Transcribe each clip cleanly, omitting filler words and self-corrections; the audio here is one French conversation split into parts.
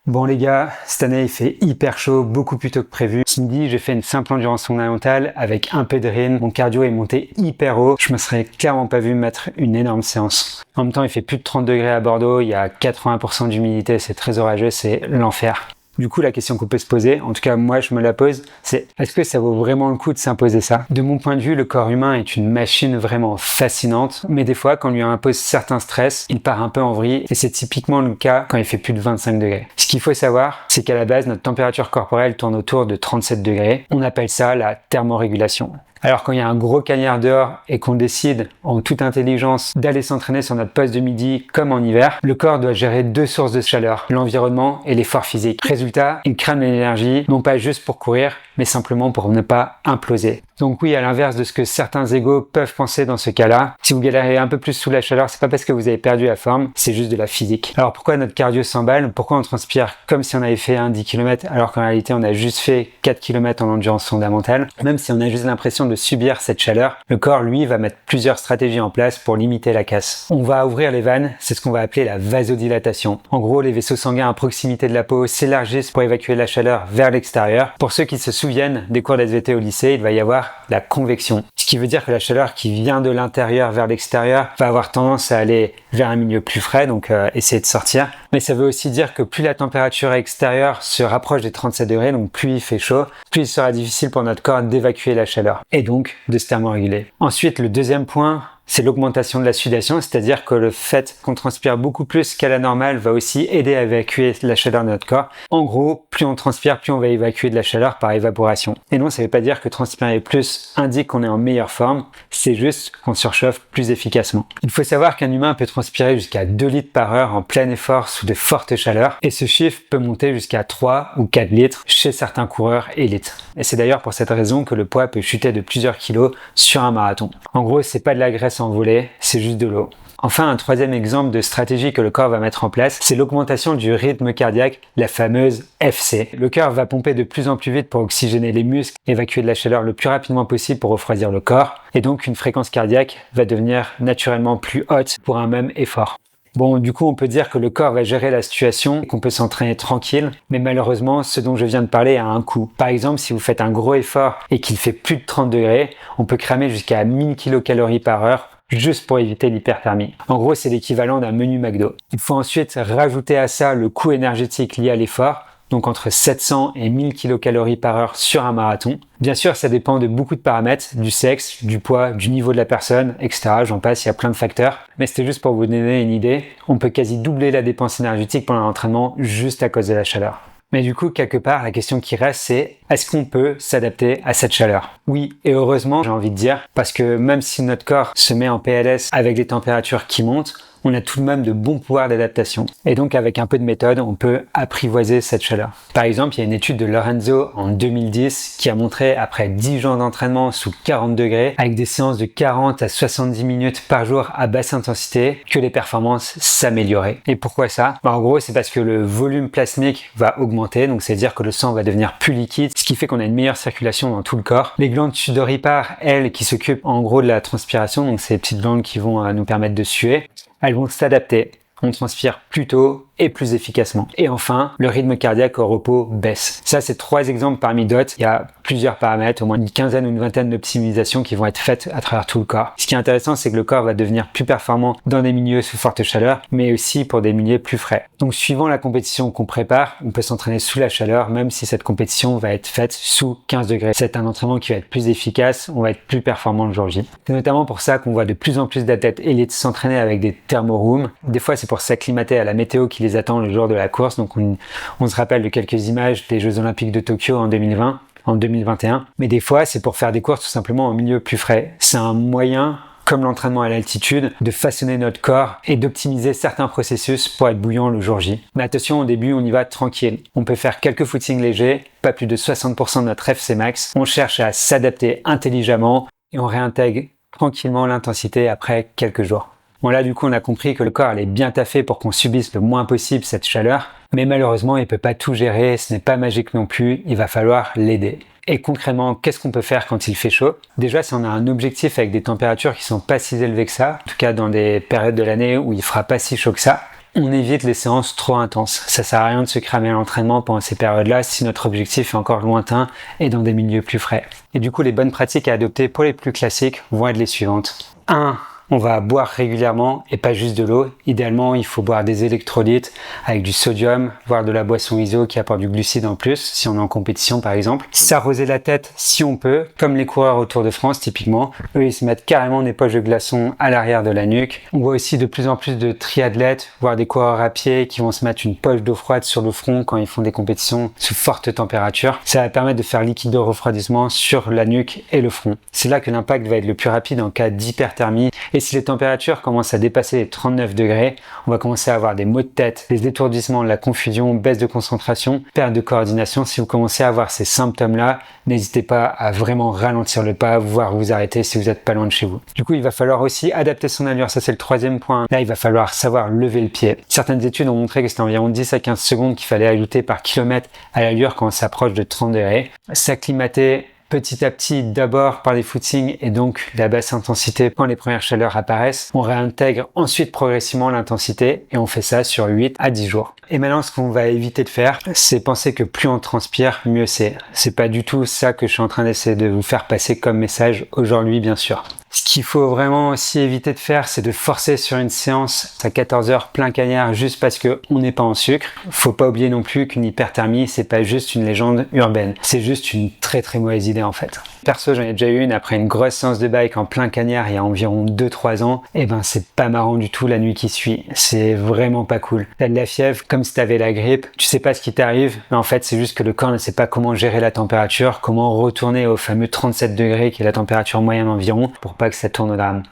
Bon les gars, cette année il fait hyper chaud, beaucoup plus tôt que prévu. Ce midi j'ai fait une simple endurance fondamentale avec un peu de rythme, mon cardio est monté hyper haut, je me serais clairement pas vu mettre une énorme séance. En même temps il fait plus de 30 degrés à Bordeaux, il y a 80% d'humidité, c'est très orageux, c'est l'enfer. Du coup, la question qu'on peut se poser, en tout cas moi je me la pose, c'est est-ce que ça vaut vraiment le coup de s'imposer ça? De mon point de vue, le corps humain est une machine vraiment fascinante, mais des fois quand on lui impose certains stress, il part un peu en vrille et c'est typiquement le cas quand il fait plus de 25 degrés. Ce qu'il faut savoir, c'est qu'à la base, notre température corporelle tourne autour de 37 degrés. On appelle ça la thermorégulation. Alors quand il y a un gros cagnard dehors et qu'on décide en toute intelligence d'aller s'entraîner sur notre poste de midi comme en hiver, le corps doit gérer deux sources de chaleur, l'environnement et l'effort physique. Résultat, il crame l'énergie, non pas juste pour courir, mais simplement pour ne pas imploser. Donc oui, à l'inverse de ce que certains égos peuvent penser dans ce cas-là, si vous galérez un peu plus sous la chaleur, c'est pas parce que vous avez perdu la forme, c'est juste de la physique. Alors pourquoi notre cardio s'emballe? Pourquoi on transpire comme si on avait fait un 10 km alors qu'en réalité on a juste fait 4 km en endurance fondamentale? Même si on a juste l'impression de subir cette chaleur, le corps lui va mettre plusieurs stratégies en place pour limiter la casse. On va ouvrir les veines, c'est ce qu'on va appeler la vasodilatation. En gros, les vaisseaux sanguins à proximité de la peau s'élargissent pour évacuer la chaleur vers l'extérieur. Pour ceux qui se souviennent des cours d'SVT au lycée, il va y avoir la convection. Ce qui veut dire que la chaleur qui vient de l'intérieur vers l'extérieur va avoir tendance à aller vers un milieu plus frais, donc essayer de sortir. Mais ça veut aussi dire que plus la température extérieure se rapproche des 37 degrés, donc plus il fait chaud, plus il sera difficile pour notre corps d'évacuer la chaleur et donc de se thermoréguler. Ensuite, le deuxième point, c'est l'augmentation de la sudation, c'est-à-dire que le fait qu'on transpire beaucoup plus qu'à la normale va aussi aider à évacuer la chaleur de notre corps. En gros, plus on transpire, plus on va évacuer de la chaleur par évaporation. Et non, ça ne veut pas dire que transpirer plus indique qu'on est en meilleure forme, c'est juste qu'on surchauffe plus efficacement. Il faut savoir qu'un humain peut transpirer jusqu'à 2 litres par heure en plein effort sous de fortes chaleurs, et ce chiffre peut monter jusqu'à 3 ou 4 litres chez certains coureurs élites. Et c'est d'ailleurs pour cette raison que le poids peut chuter de plusieurs kilos sur un marathon. En gros, c'est pas de la graisse envolée, c'est juste de l'eau. Enfin, un troisième exemple de stratégie que le corps va mettre en place, c'est l'augmentation du rythme cardiaque, la fameuse FC. Le cœur va pomper de plus en plus vite pour oxygéner les muscles, évacuer de la chaleur le plus rapidement possible pour refroidir le corps, et donc une fréquence cardiaque va devenir naturellement plus haute pour un même effort. Bon, du coup, on peut dire que le corps va gérer la situation et qu'on peut s'entraîner tranquille, mais malheureusement, ce dont je viens de parler a un coût. Par exemple, si vous faites un gros effort et qu'il fait plus de 30 degrés, on peut cramer jusqu'à 1000 kcal par heure juste pour éviter l'hyperthermie. En gros, c'est l'équivalent d'un menu McDo. Il faut ensuite rajouter à ça le coût énergétique lié à l'effort, donc entre 700 et 1000 kcal par heure sur un marathon. Bien sûr, ça dépend de beaucoup de paramètres, du sexe, du poids, du niveau de la personne, etc. J'en passe, il y a plein de facteurs. Mais c'était juste pour vous donner une idée. On peut quasi doubler la dépense énergétique pendant l'entraînement juste à cause de la chaleur. Mais du coup, quelque part, la question qui reste, c'est est-ce qu'on peut s'adapter à cette chaleur? Oui, et heureusement, j'ai envie de dire, parce que même si notre corps se met en PLS avec des températures qui montent, on a tout de même de bons pouvoirs d'adaptation. Et donc, avec un peu de méthode, on peut apprivoiser cette chaleur. Par exemple, il y a une étude de Lorenzo en 2010 qui a montré, après 10 jours d'entraînement sous 40 degrés, avec des séances de 40 à 70 minutes par jour à basse intensité, que les performances s'amélioraient. Et pourquoi ça? En gros, c'est parce que le volume plasmique va augmenter, donc c'est-à-dire que le sang va devenir plus liquide, ce qui fait qu'on a une meilleure circulation dans tout le corps. Les glandes sudoripares, elles, qui s'occupent en gros de la transpiration, donc ces petites glandes qui vont nous permettre de suer, elles vont s'adapter. On transpire plus tôt et plus efficacement. Et enfin, le rythme cardiaque au repos baisse. Ça, c'est 3 exemples parmi d'autres. Il y a plusieurs paramètres, au moins une quinzaine ou une vingtaine d'optimisations qui vont être faites à travers tout le corps. Ce qui est intéressant, c'est que le corps va devenir plus performant dans des milieux sous forte chaleur, mais aussi pour des milieux plus frais. Donc, suivant la compétition qu'on prépare, on peut s'entraîner sous la chaleur, même si cette compétition va être faite sous 15 degrés. C'est un entraînement qui va être plus efficace, on va être plus performant le jour J. C'est notamment pour ça qu'on voit de plus en plus d'athlètes élites s'entraîner avec des thermorooms. Des fois, c'est pour s'acclimater à la météo qui les attend le jour de la course. Donc on se rappelle de quelques images des Jeux Olympiques de Tokyo en 2020, en 2021. Mais des fois, c'est pour faire des courses tout simplement en milieu plus frais. C'est un moyen, comme l'entraînement à l'altitude, de façonner notre corps et d'optimiser certains processus pour être bouillant le jour J. Mais attention, au début, on y va tranquille. On peut faire quelques footings légers, pas plus de 60% de notre FC max. On cherche à s'adapter intelligemment et on réintègre tranquillement l'intensité après quelques jours. Bon là, du coup, on a compris que le corps allait bien taffer pour qu'on subisse le moins possible cette chaleur, mais malheureusement, il peut pas tout gérer, ce n'est pas magique non plus, il va falloir l'aider. Et concrètement, qu'est-ce qu'on peut faire quand il fait chaud? Déjà, si on a un objectif avec des températures qui sont pas si élevées que ça, en tout cas dans des périodes de l'année où il fera pas si chaud que ça, on évite les séances trop intenses. Ça sert à rien de se cramer à l'entraînement pendant ces périodes-là si notre objectif est encore lointain et dans des milieux plus frais. Et du coup, les bonnes pratiques à adopter pour les plus classiques vont être les suivantes. 1. On va boire régulièrement et pas juste de l'eau. Idéalement, il faut boire des électrolytes avec du sodium, voire de la boisson ISO qui apporte du glucide en plus, si on est en compétition par exemple. S'arroser la tête si on peut, comme les coureurs au Tour de France typiquement. Eux, ils se mettent carrément des poches de glaçons à l'arrière de la nuque. On voit aussi de plus en plus de triathlètes, voire des coureurs à pied qui vont se mettre une poche d'eau froide sur le front quand ils font des compétitions sous forte température. Ça va permettre de faire liquide de refroidissement sur la nuque et le front. C'est là que l'impact va être le plus rapide en cas d'hyperthermie. Et si les températures commencent à dépasser les 39 degrés, on va commencer à avoir des maux de tête, des étourdissements, la confusion, baisse de concentration, perte de coordination. Si vous commencez à avoir ces symptômes-là, n'hésitez pas à vraiment ralentir le pas, voire vous arrêter si vous n'êtes pas loin de chez vous. Du coup, il va falloir aussi adapter son allure. Ça, c'est le troisième point. Là, il va falloir savoir lever le pied. Certaines études ont montré que c'était environ 10 à 15 secondes qu'il fallait ajouter par kilomètre à l'allure quand on s'approche de 30 degrés. S'acclimater petit à petit, d'abord par les footings et donc la basse intensité quand les premières chaleurs apparaissent. On réintègre ensuite progressivement l'intensité et on fait ça sur 8 à 10 jours. Et maintenant, ce qu'on va éviter de faire, c'est penser que plus on transpire, mieux c'est. C'est pas du tout ça que je suis en train d'essayer de vous faire passer comme message aujourd'hui, bien sûr. Ce qu'il faut vraiment aussi éviter de faire, c'est de forcer sur une séance à 14 heures plein cagnard juste parce que on n'est pas en sucre. Faut pas oublier non plus qu'une hyperthermie, c'est pas juste une légende urbaine. C'est juste une très très mauvaise idée en fait. Perso, j'en ai déjà eu une après une grosse séance de bike en plein cagnard il y a environ 2-3 ans. Et ben, c'est pas marrant du tout la nuit qui suit. C'est vraiment pas cool. T'as de la fièvre comme si t'avais la grippe. Tu sais pas ce qui t'arrive, mais en fait, c'est juste que le corps ne sait pas comment gérer la température, comment retourner au fameux 37 degrés qui est la température moyenne environ pour pas que ça tourne au drame.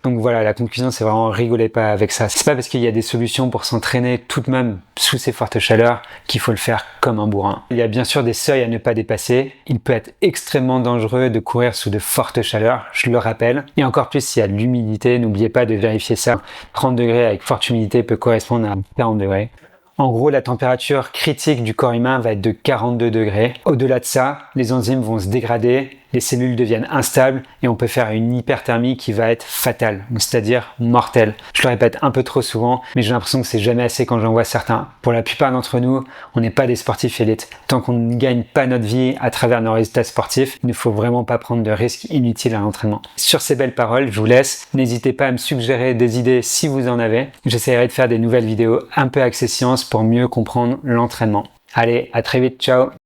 Donc voilà, la conclusion, c'est vraiment rigolez pas avec ça. C'est pas parce qu'il y a des solutions pour s'entraîner tout de même sous ces fortes chaleurs qu'il faut le faire comme un bourrin. Il y a bien sûr des seuils à ne pas dépasser. Il peut être extrêmement dangereux de courir sous de fortes chaleurs, je le rappelle. Et encore plus s'il y a de l'humidité, n'oubliez pas de vérifier ça. 30 degrés avec forte humidité peut correspondre à 40 degrés. En gros, la température critique du corps humain va être de 42 degrés. Au-delà de ça, les enzymes vont se dégrader, les cellules deviennent instables et on peut faire une hyperthermie qui va être fatale, c'est-à-dire mortelle. Je le répète un peu trop souvent, mais j'ai l'impression que c'est jamais assez quand j'en vois certains. Pour la plupart d'entre nous, on n'est pas des sportifs élites. Tant qu'on ne gagne pas notre vie à travers nos résultats sportifs, il ne faut vraiment pas prendre de risques inutiles à l'entraînement. Sur ces belles paroles, je vous laisse. N'hésitez pas à me suggérer des idées si vous en avez. J'essaierai de faire des nouvelles vidéos un peu axées science pour mieux comprendre l'entraînement. Allez, à très vite, ciao!